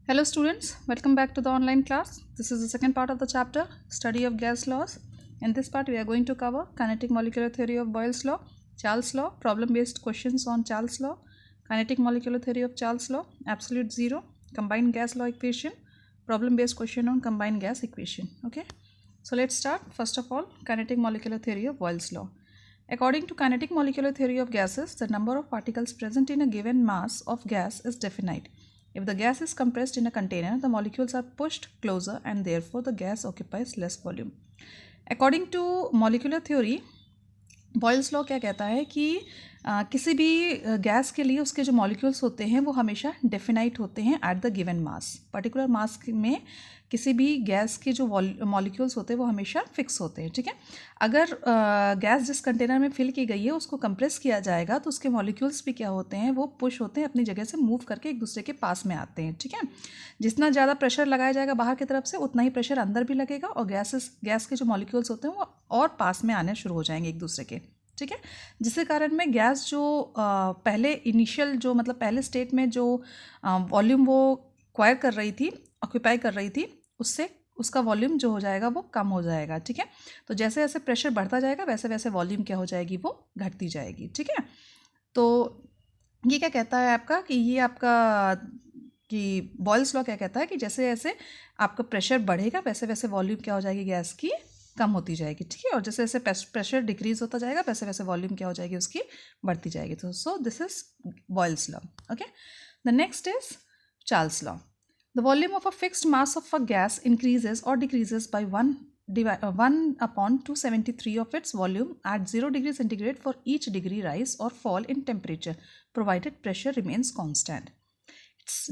Hello students, welcome back to the online class. This is the second part of the chapter, Study of Gas Laws. In this part, we are going to cover kinetic molecular theory of Boyle's law, Charles law, problem-based questions on Charles law, kinetic molecular theory of Charles law, absolute zero, combined gas law equation, problem-based question on combined gas equation. Okay, so let's start. First of all, kinetic molecular theory of Boyle's law. According to kinetic molecular theory of gases, the number of particles present in a given mass of gas is definite. If the gas is compressed in a container, the molecules are pushed closer and therefore the gas occupies less volume. According to molecular theory, Boyle's law क्या कहता है कि किसी भी gas के लिए उसके जो मॉलिक्यूल्स होते हैं वो हमेशा डेफिनाइट होते हैं at the given mass. Particular mass में किसी भी गैस के जो मॉलिक्यूल्स होते हैं वो हमेशा फिक्स होते हैं. ठीक है, अगर गैस जिस कंटेनर में फिल की गई है उसको कंप्रेस किया जाएगा तो उसके मॉलिक्यूल्स भी क्या होते हैं, वो पुश होते हैं, अपनी जगह से मूव करके एक दूसरे के पास में आते हैं. ठीक है, जितना ज़्यादा प्रेशर लगाया जाएगा बाहर की तरफ से उतना ही प्रेशर अंदर भी लगेगा और गैस के जो मॉलिक्यूल्स होते हैं वो और पास में आने शुरू हो जाएंगे एक दूसरे के. ठीक है, जिसके कारण में गैस जो पहले इनिशियल जो मतलब पहले स्टेट में जो वॉल्यूम वो एक्वायर कर रही थी, ऑक्यूपाई कर रही थी, उससे उसका वॉल्यूम जो हो जाएगा वो कम हो जाएगा. ठीक है, तो जैसे जैसे प्रेशर बढ़ता जाएगा वैसे वैसे वॉल्यूम क्या हो जाएगी, वो घटती जाएगी. ठीक है, तो ये क्या कहता है आपका कि ये आपका कि बॉयल्स लॉ क्या कहता है कि जैसे जैसे आपका प्रेशर बढ़ेगा वैसे वैसे वॉल्यूम क्या हो जाएगी, गैस की कम होती जाएगी. ठीक है, और जैसे जैसे प्रेशर डिक्रीज होता जाएगा वैसे वैसे वॉल्यूम क्या हो जाएगी, उसकी बढ़ती जाएगी. तो so this is Boyle's law. Okay, the next is Charles law. The volume of a fixed mass of a gas increases और decreases bye 1/273 of its volume at 0 degree centigrade for each degree rise or fall in temperature, provided pressure remains constant.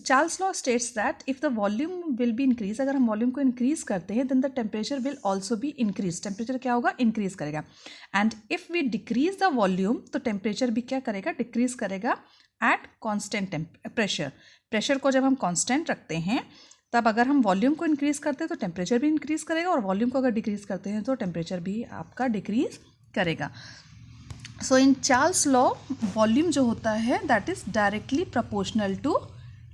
Charles law states that if the volume will be increased, अगर हम volume को increase करते हैं then the temperature will also be increased. Temperature क्या होगा, increase करेगा. And if we decrease the volume तो temperature भी क्या करेगा, डिक्रीज करेगा एट कॉन्स्टेंट प्रेशर. प्रेशर को जब हम कॉन्स्टेंट रखते हैं तब अगर हम वॉल्यूम को इंक्रीज करते हैं तो टेम्परेचर भी इंक्रीज करेगा और वॉल्यूम को अगर डिक्रीज करते हैं तो टेम्परेचर भी आपका डिक्रीज करेगा. So in Charles law volume जो होता है that is directly proportional to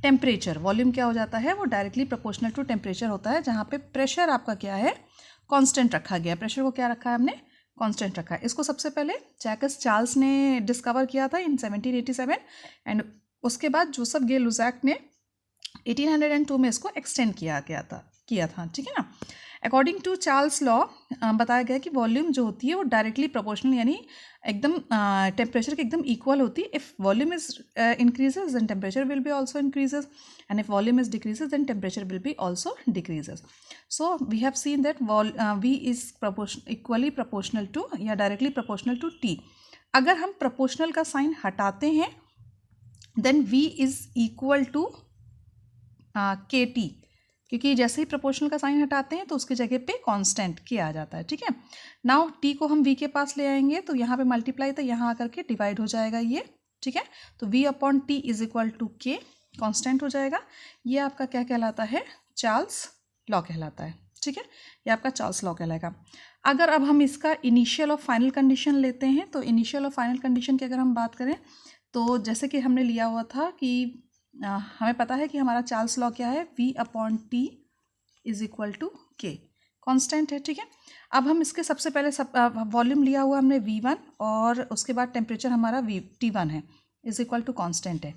temperature. Volume क्या हो जाता है, वो डायरेक्टली प्रोपोर्शनल टू टेम्परेचर होता है, जहाँ पे प्रेशर आपका क्या है, कांस्टेंट रखा गया. प्रेशर को क्या रखा है हमने, कांस्टेंट रखा है. इसको सबसे पहले जैकस चार्ल्स ने डिस्कवर किया था इन 1787 एंड उसके बाद जोसेफ गे लुजैक ने 1802 में इसको एक्सटेंड किया था. ठीक है ना. अकॉर्डिंग टू चार्ल्स लॉ बताया गया कि वॉल्यूम जो होती है वो डायरेक्टली प्रोपोर्शनल यानी एकदम टेम्परेचर के एकदम इक्वल होती है. If volume is increases then temperature will be also increases and if volume is decreases then temperature will be also decreases. So we have seen that V is equally proportional to या directly proportional to T. अगर हम proportional का sign हटाते हैं then V is equal to KT, क्योंकि जैसे ही proportional का sign हटाते हैं तो उसकी जगह पे कांस्टेंट K आ जाता है. ठीक है, नाउ T को हम V के पास ले आएंगे तो यहाँ पे मल्टीप्लाई था, यहाँ आकर के डिवाइड हो जाएगा ये. ठीक है, तो V upon T is equal to K constant हो जाएगा. ये आपका क्या कहलाता है, चार्ल्स लॉ कहलाता है. ठीक है, ये आपका चार्ल्स लॉ कहलाएगा. अगर अब हम इसका इनिशियल और फाइनल कंडीशन लेते हैं तो इनिशियल और फाइनल कंडीशन की अगर हम बात करें तो जैसे कि हमने लिया हुआ था कि हमें पता है कि हमारा चार्ल्स लॉ क्या है, V upon T is equal to K constant है. ठीक है, अब हम इसके सबसे पहले वॉल्यूम लिया हुआ हमने V1 और उसके बाद टेम्परेचर हमारा T1 है इज इक्वल टू कांस्टेंट है.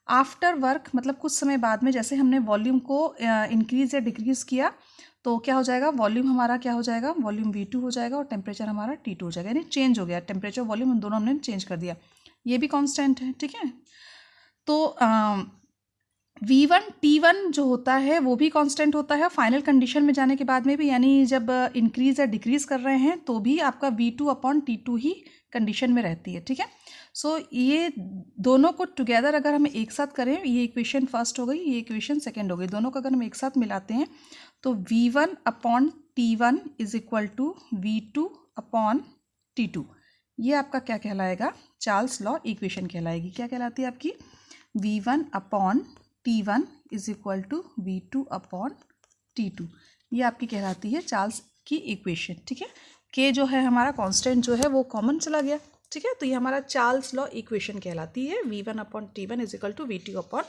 आफ्टर वर्क मतलब कुछ समय बाद में जैसे हमने वॉल्यूम को इंक्रीज या डिक्रीज किया तो क्या हो जाएगा, वॉल्यूम हमारा क्या हो जाएगा, वॉल्यूम V2 हो जाएगा और टेम्परेचर हमारा T2 हो जाएगा. यानी चेंज हो गया, टेम्परेचर वॉल्यूम हम दोनों हमने चेंज कर दिया, ये भी कांस्टेंट है. ठीक है, तो V1 T1 जो होता है वो भी कांस्टेंट होता है फाइनल कंडीशन में जाने के बाद में भी, यानी जब इंक्रीज या डिक्रीज कर रहे हैं तो भी आपका V2 अपॉन T2 ही कंडीशन में रहती है. ठीक है, सो ये दोनों को टुगेदर अगर हम एक साथ करें, ये इक्वेशन फर्स्ट हो गई, ये इक्वेशन सेकेंड हो गई, दोनों को अगर हम एक साथ मिलाते हैं तो V1 upon T1 is equal to V2 upon T2. ये आपका क्या कहलाएगा, चार्ल्स लॉ इक्वेशन कहलाएगी. क्या कहलाती है आपकी, V1 upon T1 is equal to V2 upon T2. ये आपकी कहलाती है चार्ल्स की इक्वेशन. ठीक है, K जो है हमारा कांस्टेंट जो है वो कॉमन चला गया. ठीक है, तो ये हमारा चार्ल्स लॉ इक्वेशन कहलाती है V1 upon T1 is equal to V2 upon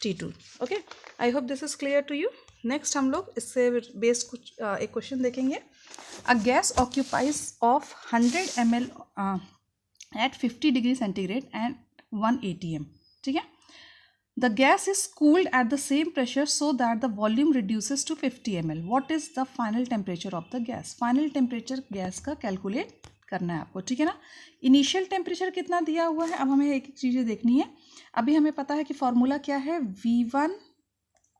T2. Okay, I hope this is clear to you. Next हम लोग इससे बेस्ड कुछ एक क्वेश्चन देखेंगे. A gas occupies of 100 ml at 50 degree centigrade and 1 atm. ठीक है. The gas is cooled at the same pressure so that the volume reduces to 50 ml. What is the final temperature of the gas? Final temperature gas का calculate करना है आपको. ठीक है ना. Initial temperature कितना दिया हुआ है, अब हमें एक एक चीज़ें देखनी है. अभी हमें पता है कि फॉर्मूला क्या है, V1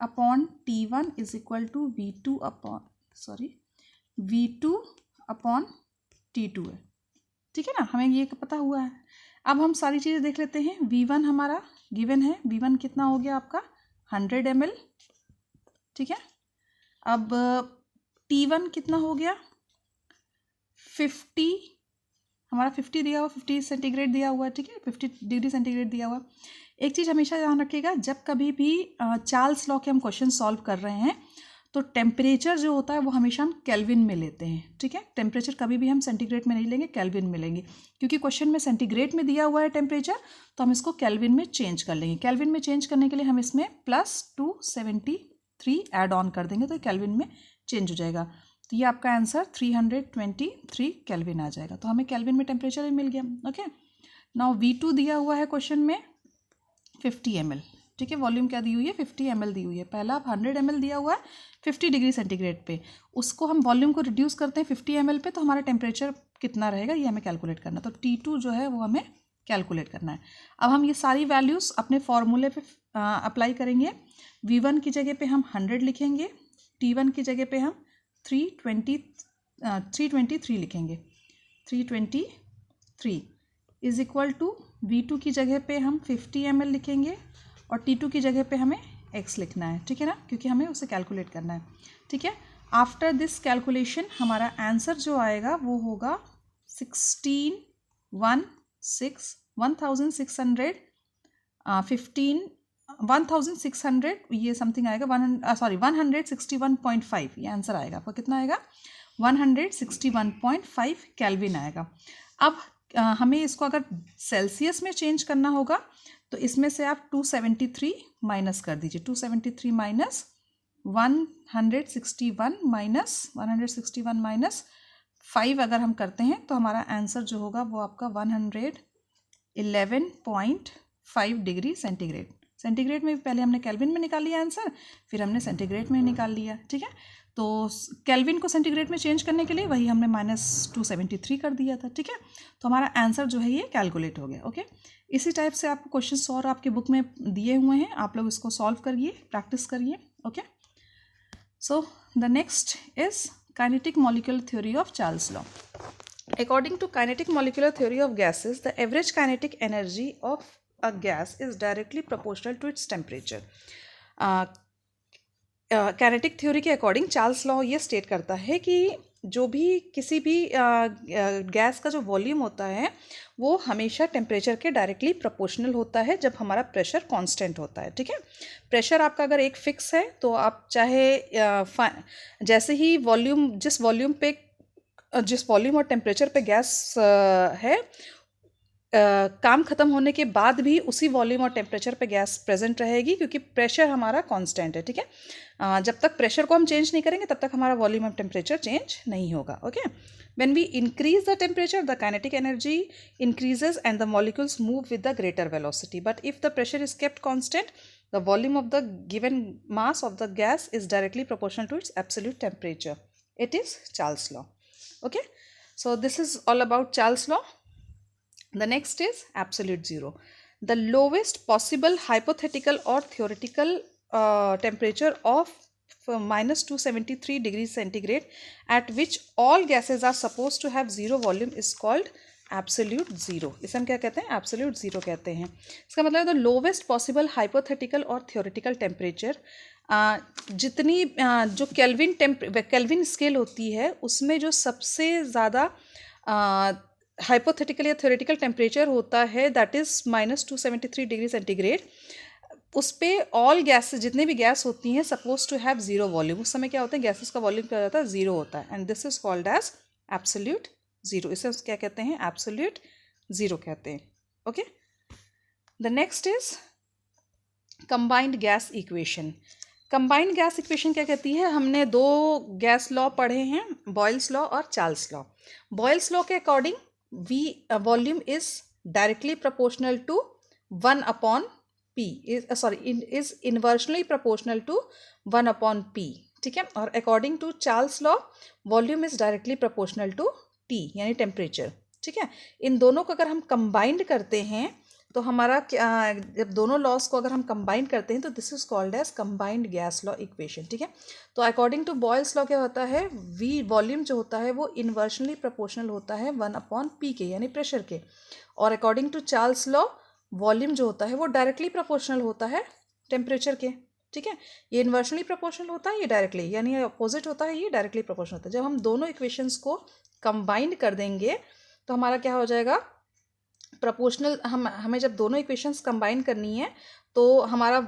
upon T1 is equal to V2 upon T2 है. ठीक है ना, हमें ये पता हुआ है. अब हम सारी चीज़ें देख लेते हैं. V1 हमारा गिवन है. V1 कितना हो गया आपका 100 ml. ठीक है. अब T1 कितना हो गया 50, हमारा 50 दिया हुआ, 50 सेंटीग्रेड दिया हुआ है. ठीक है, 50 डिग्री सेंटीग्रेड दिया हुआ. एक चीज़ हमेशा ध्यान रखिएगा, जब कभी भी चार्ल्स लॉ के हम क्वेश्चन सॉल्व कर रहे हैं तो टेम्परेचर जो होता है वो हमेशा हम केल्विन में लेते हैं. ठीक है, टेम्परेचर कभी भी हम सेंटीग्रेड में नहीं लेंगे, केल्विन में लेंगे. क्योंकि क्वेश्चन में सेंटीग्रेड में दिया हुआ है टेम्परेचर, तो हम इसको केल्विन में चेंज कर लेंगे. केल्विन में चेंज करने के लिए हम इसमें +273 ऐड ऑन कर देंगे तो केल्विन में चेंज हो जाएगा. तो ये आपका आंसर 323 केल्विन आ जाएगा. तो हमें केल्विन में टेम्परेचर मिल गया. ओके, नाउ V2 दिया हुआ है क्वेश्चन में 50 ml. ठीक है, वॉल्यूम क्या दी हुई है 50 ml दी हुई है. पहला 100 ml दिया हुआ है 50 डिग्री सेंटीग्रेड पे, उसको हम वॉल्यूम को रिड्यूस करते हैं 50 ml पे, तो हमारा टेम्परेचर कितना रहेगा ये हमें कैलकुलेट करना है. तो T2 जो है वो हमें कैलकुलेट करना है. अब हम ये सारी वैल्यूज़ अपने फॉर्मूले पे अप्लाई करेंगे. V1 की जगह पे हम 100 लिखेंगे, T1 की जगह पे हम 323 लिखेंगे. 323 इज इक्वल टू V2 की जगह पे हम 50 ml लिखेंगे और T2 की जगह पे हमें x लिखना है. ठीक है ना, क्योंकि हमें उसे कैलकुलेट करना है. ठीक है, आफ्टर दिस कैलकुलेशन हमारा आंसर जो आएगा वो होगा 1600 ये समथिंग आएगा 161.5. ये आंसर आएगा आपका. कितना आएगा 161.5 केल्विन आएगा. अब हमें इसको अगर सेल्सियस में चेंज करना होगा तो इसमें से आप 273 माइनस कर दीजिए. 273 माइनस 161 माइनस 5 अगर हम करते हैं तो हमारा आंसर जो होगा वो आपका 111.5 डिग्री सेंटीग्रेड. सेंटीग्रेड में पहले हमने केल्विन में निकाल लिया आंसर, फिर हमने सेंटीग्रेड में निकाल लिया. ठीक है, तो केल्विन को सेंटीग्रेड में चेंज करने के लिए वही हमने -273 कर दिया था. ठीक है, तो हमारा आंसर जो है ये कैलकुलेट हो गया. ओके, इसी टाइप से आपको क्वेश्चंस और आपके बुक में दिए हुए हैं, आप लोग इसको सॉल्व करिए, प्रैक्टिस करिए. Okay, so the next is kinetic molecular theory of Charles law. According to kinetic molecular theory of gases, the average kinetic energy of a gas is directly proportional to its temperature. Kinetic theory के according Charles law ये state करता है कि जो भी किसी भी gas का जो वॉल्यूम होता है वो हमेशा टेम्परेचर के डायरेक्टली प्रोपोर्शनल होता है जब हमारा प्रेशर कांस्टेंट होता है. ठीक है, प्रेशर आपका अगर एक फिक्स है तो आप चाहे जैसे ही जिस वॉल्यूम और टेम्परेचर पे गैस है काम ख़त्म होने के बाद भी उसी वॉल्यूम और टेम्परेचर पे गैस प्रेजेंट रहेगी, क्योंकि प्रेशर हमारा कांस्टेंट है. ठीक है, जब तक प्रेशर को हम चेंज नहीं करेंगे तब तक हमारा वॉल्यूम और टेम्परेचर चेंज नहीं होगा. Okay, when we increase the temperature the kinetic energy increases and the molecules move with the greater velocity. But if the pressure is kept constant the volume of the given mass of the gas is directly proportional to its absolute temperature. It is Charles law. Okay, so this is all about Charles law. The next is absolute zero. The lowest possible hypothetical or theoretical temperature of -273 degrees centigrade at which all gases are supposed to have zero volume is called absolute zero. इसे हम क्या कहते हैं, absolute zero कहते हैं. इसका मतलब है the lowest possible hypothetical or theoretical temperature जितनी जो केल्विन स्केल होती है उसमें जो सबसे ज़्यादा हाइपोथेटिकल या थ्योरेटिकल टेम्परेचर होता है दैट इज़ -273 डिग्री सेंटीग्रेड. उस पर ऑल गैस जितने भी गैस होती हैं suppose to have zero volume. उस समय क्या होता है, गैसेस का वॉल्यूम क्या होता है, जीरो होता है. And this is called as absolute zero. इसे क्या कहते हैं, एब्सोल्यूट जीरो कहते हैं. Okay, the next is combined gas equation. Combined gas equation क्या कहती है? हमने दो गैस लॉ पढ़े हैं, बॉयल्स लॉ और चार्ल्स लॉ। बॉयल्स लॉ के according volume is directly proportional to 1 upon P, is inversely proportional to 1 upon P, ठीक है। और according to Charles law volume is directly proportional to T यानी temperature, ठीक है। इन दोनों को अगर हम कंबाइंड करते हैं तो हमारा जब दोनों लॉस को अगर हम कंबाइन करते हैं तो this is called as combined gas law equation, ठीक है। तो अकॉर्डिंग टू बॉयल्स लॉ क्या होता है? वॉल्यूम जो होता है वो इन्वर्सनली प्रोपोर्शनल होता है 1 अपॉन पी के यानी प्रेशर के। और according to Charles law volume जो होता है वो डायरेक्टली प्रोपोर्शनल होता है टेम्परेचर के, ठीक है। ये इन्वर्सनली प्रोपोर्शनल होता है, ये डायरेक्टली यानी अपोजिट होता है, ये डायरेक्टली प्रोपोर्शनल होता है। जब हम दोनों इक्वेशंस को कंबाइंड कर देंगे तो हमारा क्या हो जाएगा? प्रोपोर्शनल हमें जब दोनों इक्वेशंस कंबाइन करनी है तो हमारा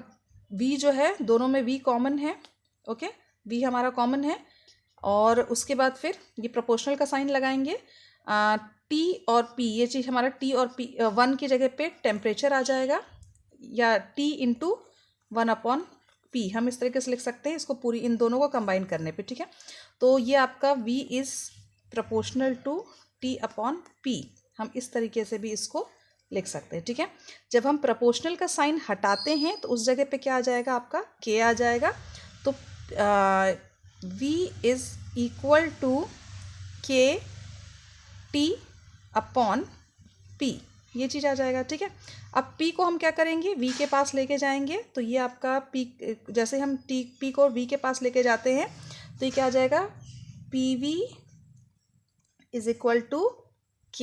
v जो है दोनों में v कॉमन है, ओके, v हमारा कॉमन है। और उसके बाद फिर ये प्रोपोर्शनल का साइन लगाएंगे, t और p, ये चीज़ हमारा t और p 1 की जगह पे टेम्परेचर आ जाएगा, या t इंटू 1 अपॉन p, हम इस तरीके से लिख सकते हैं इसको पूरी इन दोनों को कंबाइन करने पे, ठीक है। तो ये आपका v is proportional to t upon p, हम इस तरीके से भी इसको लिख सकते हैं, ठीक है। जब हम प्रोपोर्शनल का साइन हटाते हैं तो उस जगह पे क्या आ जाएगा? आपका k आ जाएगा। तो v is equal to k t upon p, ये चीज़ आ जाएगा, ठीक है। अब p को हम क्या करेंगे? v के पास लेके जाएंगे, तो ये आपका p, जैसे हम p को v के पास लेके जाते हैं तो ये क्या आ जाएगा? pv is equal to k,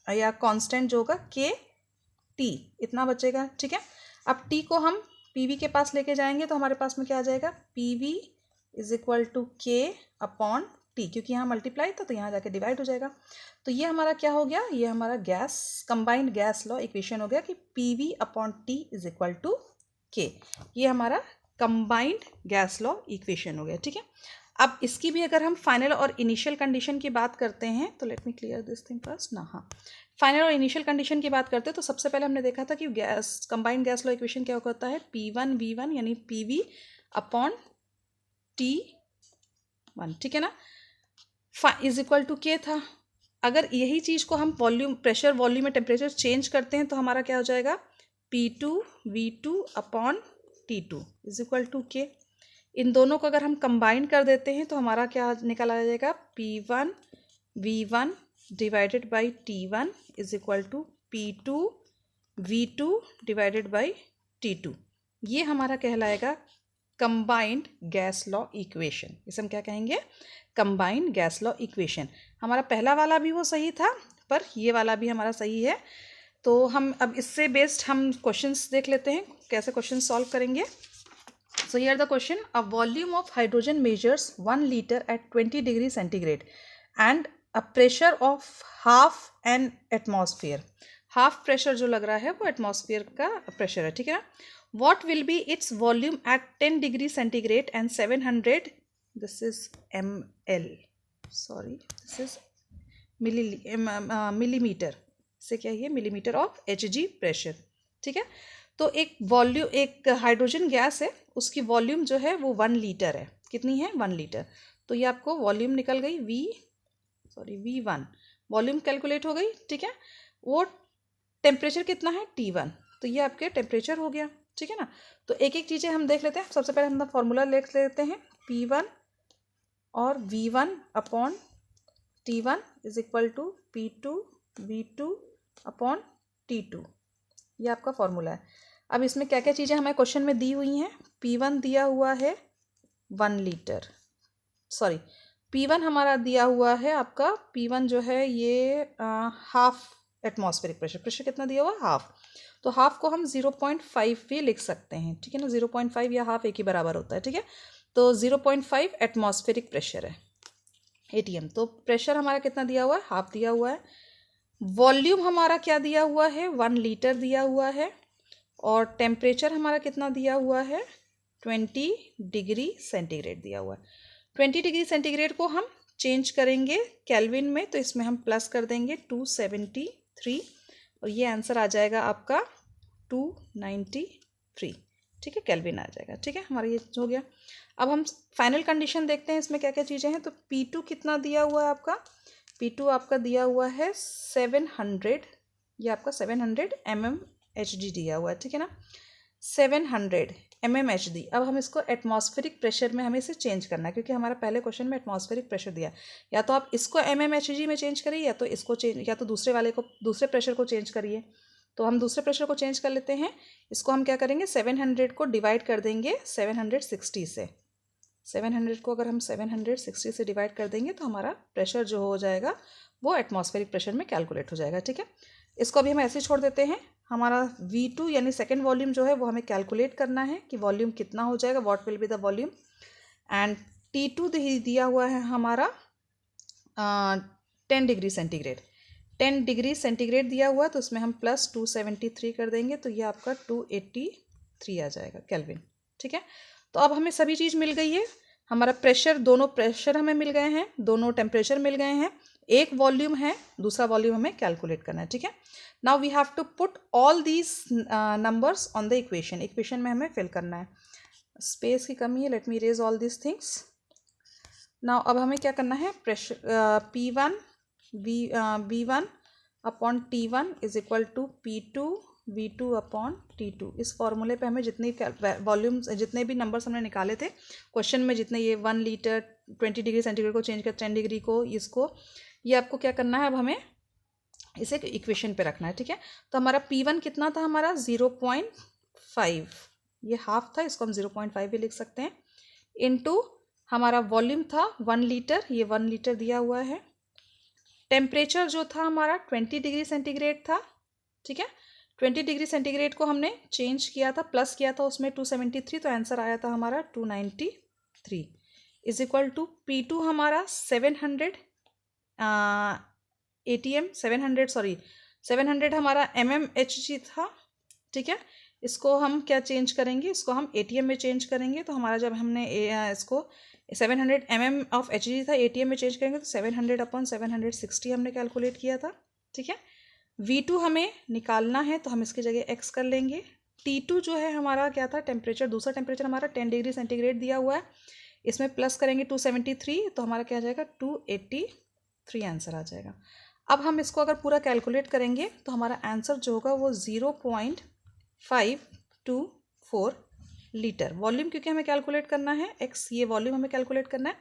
या कांस्टेंट जो होगा k t, इतना बचेगा, ठीक है। अब t को हम pv के पास लेके जाएंगे तो हमारे पास में क्या आ जाएगा? pv is equal to k upon t, क्योंकि यहाँ मल्टीप्लाई था तो यहाँ जाके डिवाइड हो जाएगा। तो ये हमारा क्या हो गया? ये हमारा gas combined gas law equation हो गया कि pv upon t is equal to k। ये हमारा कंबाइंड गैस लॉ इक्वेशन हो गया, ठीक है। अब इसकी भी अगर हम फाइनल और इनिशियल कंडीशन की बात करते हैं तो let me clear this thing first ना। हाँ, फाइनल और इनिशियल कंडीशन की बात करते हैं तो सबसे पहले हमने देखा था कि gas combined gas law equation क्या होता है? P1 V1 यानी PV अपॉन T1, ठीक है ना, इज इक्वल टू K था। अगर यही चीज़ को हम वॉल्यूम, प्रेशर, वॉल्यूम में टेम्परेचर चेंज करते हैं तो हमारा क्या हो जाएगा? P2 V2 upon T2 is equal to K। इन दोनों को अगर हम कंबाइन कर देते हैं तो हमारा क्या निकल आ जाएगा? P1 V1 divided by T1 is equal to P2 V2 divided by T2। ये हमारा कहलाएगा कंबाइंड गैस लॉ इक्वेशन। इसे हम क्या कहेंगे? Combined gas law equation. हमारा पहला वाला भी वो सही था, पर ये वाला भी हमारा सही है। तो हम अब इससे बेस्ड हम क्वेश्चंस देख लेते हैं, कैसे क्वेश्चन सॉल्व करेंगे। So here the question: a volume of hydrogen measures 1 liter at 20 degree centigrade and a pressure of half an atmosphere. Half pressure जो लग रहा है वो एटमॉस्फेयर का प्रेशर है, ठीक है ना। What will be its volume at 10 degree centigrade and 700, this is ml, sorry this is millimeter, से क्या है? millimeter of Hg प्रेशर, ठीक है। तो एक वॉल्यूम, एक हाइड्रोजन गैस है, उसकी वॉल्यूम जो है वो 1 लीटर है। कितनी है? 1 लीटर। तो ये आपको वॉल्यूम निकल गई V1, वॉल्यूम कैलकुलेट हो गई, ठीक है। वो टेम्परेचर कितना है? T1, तो ये आपके टेम्परेचर हो गया, ठीक है ना। तो एक एक चीज़ें हम देख लेते हैं। सबसे पहले हम फॉर्मूला लिख लेते हैं, P1 और V1 upon T1 is equal to P2 V2 upon T2, ये आपका फॉर्मूला है। अब इसमें क्या क्या चीज़ें हमें क्वेश्चन में दी हुई हैं? P1 दिया हुआ है 1 लीटर, सॉरी P1 हमारा दिया हुआ है आपका, P1 जो है ये हाफ एटमॉस्फेरिक प्रेशर, प्रेशर कितना दिया हुआ? हाफ। तो हाफ को हम 0.5 भी लिख सकते हैं, ठीक है ना। 0.5 या हाफ एक ही बराबर होता है, ठीक है। तो 0.5 एटमॉस्फेरिक प्रेशर है, ATM। तो प्रेशर हमारा कितना दिया हुआ है? हाफ दिया हुआ है। वॉल्यूम हमारा क्या दिया हुआ है? 1 लीटर दिया हुआ है। और टेम्परेचर हमारा कितना दिया हुआ है? 20 डिग्री सेंटीग्रेड दिया हुआ है। 20 डिग्री सेंटीग्रेड को हम चेंज करेंगे केल्विन में, तो इसमें हम प्लस कर देंगे 273 और ये आंसर आ जाएगा आपका 293। ठीक है, केल्विन आ जाएगा। ठीक है, हमारा ये हो गया। अब हम फाइनल कंडीशन देखते हैं इसमें क्या क्या चीज़ें हैं। तो P2 कितना दिया हुआ है आपका, P2 आपका दिया हुआ है 700, ये आपका 700 mmHg दिया हुआ है। ठीक है ना, 700 mmHg। अब हम इसको एटमॉस्फेरिक प्रेशर में हमें इसे चेंज करना है, क्योंकि हमारा पहले क्वेश्चन में एटमॉस्फेरिक प्रेशर दिया। या तो आप इसको mmHg में चेंज करिए, या तो इसको चेंज, या तो दूसरे वाले को, दूसरे प्रेशर को चेंज करिए। तो हम दूसरे प्रेशर को चेंज कर लेते हैं। इसको हम क्या करेंगे, 700 को डिवाइड कर देंगे 760 से। 700 को अगर हम 760 से डिवाइड कर देंगे तो हमारा प्रेशर जो हो जाएगा वो एटमॉस्फेरिक प्रेशर में कैलकुलेट हो जाएगा। ठीक है, इसको अभी हम ऐसे ही छोड़ देते हैं। हमारा V2 यानी सेकेंड वॉल्यूम जो है वो हमें कैलकुलेट करना है कि वॉल्यूम कितना हो जाएगा, what will be the volume. And T2 दिया हुआ है हमारा 10 डिग्री सेंटीग्रेड। 10 डिग्री सेंटीग्रेड दिया हुआ है, तो उसमें हम प्लस 273 कर देंगे, तो ये आपका 283 आ जाएगा केल्विन। ठीक है, तो अब हमें सभी चीज़ मिल गई है। हमारा प्रेशर, दोनों प्रेशर हमें मिल गए हैं, दोनों टेम्परेचर मिल गए हैं, एक वॉल्यूम है, दूसरा वॉल्यूम हमें कैलकुलेट करना है। ठीक है, now we have to put all these numbers on the equation. Equation में हमें फिल करना है, स्पेस की कमी है, let me erase all these things. Now अब हमें क्या करना है, pressure P1 V1 upon T1 is equal to P2 V2 upon T2। इस फॉर्मूले पे हमें जितनी वॉल्यूम्स, जितने भी नंबर्स हमने निकाले थे क्वेश्चन में, जितने ये 1 लीटर 20 डिग्री सेंटीग्रेड को चेंज कर 10 डिग्री को, इसको, ये आपको क्या करना है, अब हमें इसे इक्वेशन पे रखना है। ठीक है, तो हमारा P1 कितना था, हमारा 0.5, ये हाफ था, इसको हम 0.5 भी लिख सकते हैं, इनटू हमारा वॉल्यूम था 1 लीटर, ये 1 लीटर दिया हुआ है। टेम्परेचर जो था हमारा 20 डिग्री सेंटीग्रेड था। ठीक है, 20 डिग्री सेंटीग्रेड को हमने चेंज किया था, प्लस किया था उसमें 273, तो आंसर आया था हमारा 293 इज इक्वल टू P2 हमारा 700 ATM 700 हमारा mmHg था। ठीक है, इसको हम क्या चेंज करेंगे, इसको हम ATM में चेंज करेंगे। तो हमारा जब हमने इसको 700 mm ऑफ Hg था, ATM में चेंज करेंगे तो 700 अपॉन 760 हमने कैलकुलेट किया था। ठीक है, V2 हमें निकालना है, तो हम इसकी जगह x कर लेंगे। T2 जो है हमारा क्या था, टेम्परेचर, दूसरा टेम्परेचर हमारा 10 डिग्री सेंटीग्रेड दिया हुआ है, इसमें प्लस करेंगे 273, तो हमारा क्या आ जाएगा 283 आंसर आ जाएगा। अब हम इसको अगर पूरा कैलकुलेट करेंगे तो हमारा आंसर जो होगा वो 0.524 लीटर। वॉल्यूम क्योंकि हमें कैलकुलेट करना है, x ये वॉल्यूम हमें कैलकुलेट करना है,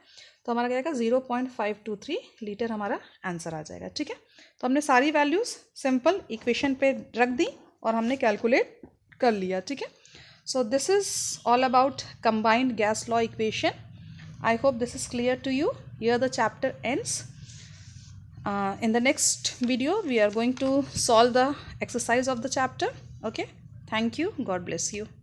तो हमारा क्या आएगा 0.523 लीटर हमारा आंसर आ जाएगा। ठीक है, तो हमने सारी वैल्यूज़ सिंपल इक्वेशन पे रख दी और हमने कैलकुलेट कर लिया। ठीक है, so this is all about combined gas law equation. I hope this is clear to you. Here the chapter ends. In the next video we are going to solve the exercise of the chapter. Okay, thank you, God bless you.